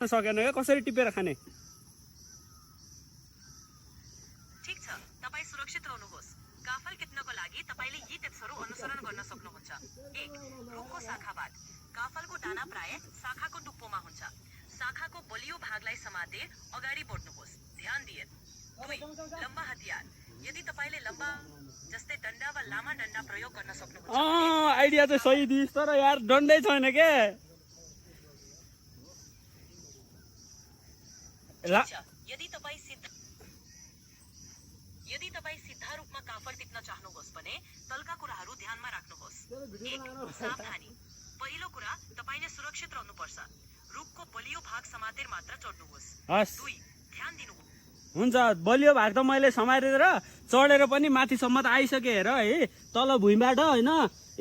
सकेन क्या कसरी टिपेर खाने ठीक छ तपाई सुरक्षित रहनुहोस् काफल टिप्नको लागि तपाईले यी टिप्सहरू अनुसरण गर्न सक्नुहुन्छ 1 रुखको शाखावाद काफलको डाना प्राय शाखाको टुप्पोमा हुन्छ शाखाको बलियो भागलाई समाते अगाडि बढ्नुहोस् ध्यान दिए 2 लम्बा हतियार यदि तपाईले लम्बा जस्तै डन्डा वा लामा डन्डा प्रयोग गर्न सक्नुहुन्छ आइडिया चाहिँ सही दिइस् तर यार डन्डै छैन के यदि तपाई सिधा रूपमा काफल टिप्न चाहनुहोस् भने तलका कुराहरू ध्यानमा राख्नुहोस् 1 सावधानी पहिलो कुरा तपाईले सुरक्षित रहनुपर्छ रुखको बलियो भाग समातेर मात्र चढ्नुहोस् 2 ध्यान दिनुहोस् हुन्छ बलियो भाग त मैले समारेर चढेर पनि माथिसम्म त आइसके हेर है तल भुइँबाट हैन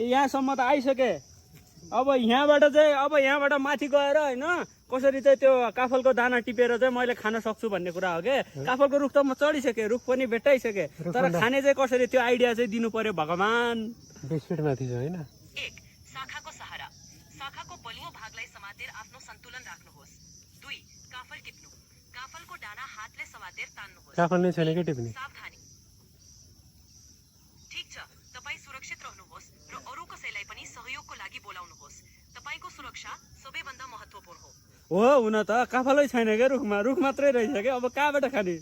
यहाँसम्म त आइसके अब यहाँबाट माथि गएर हैन कसरी चाहिँ त्यो काफलको दाना टिपेर चाहिँ मैले खान सक्छु भन्ने कुरा हो के काफलको रुख त म चढिसके रुख पनि भेटाइसके तर खाने चाहिँ कसरी त्यो आइडिया चाहिँ दिनु पर्यो भगवान 20 फिट माथि छ हैन 1 शाखाको सहारा शाखाको बलियो भागलाई समातेर आफ्नो सन्तुलन राख्नुहोस् 2 काफल टिप्नु काफलको डाना हातले समातेर तान्नुहोस् काफल नै छैन के टिप्ने सावधानी ठीक छ तपाई सुरक्षित रहनुहोस् र अरु कसैलाई पनि सहयोगको लागि बोलाउनुहोस् तपाईको सुरक्षा सबैभन्दा महत्त्वपूर्ण हो हुन त काफलै छैन के रुख मात्रै रहेछ के अब कहाँबाट खाने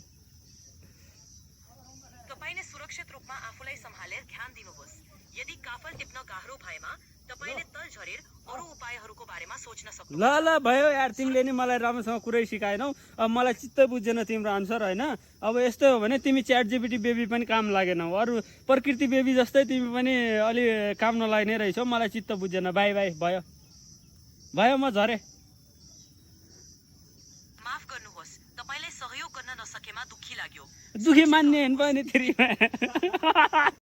तपाईले सुरक्षित रूपमा आफूलाई सम्हालेर ध्यान दिनुहोस् यदि काफल टिप्न गाह्रो भएमा तपाईले तल झरेर अरु उपायहरूको बारेमा सोच्न सक्नुहुन्छ ल भयो यार तिमीले नि मलाई राम्रोसँग कुरै सिकाएनौ अब मलाई चित्त बुझेन तिम्रो आन्सर हैन अब यस्तो हो भने तिमी च्याट जीपीटी बेबी पनि काम लागेनौ अरु प्रकृति बेबी जस्तै तिमी पनि अलि काम नलाग्ने रहेछौ मलाई चित्त बुझेन बाइ बाइ भयो म झरे माफ गर्नुहोस् तपाईलाई सहयोग गर्न नसकेमा दुखी लाग्यो दुखी मान्ने हैन पनि तिमी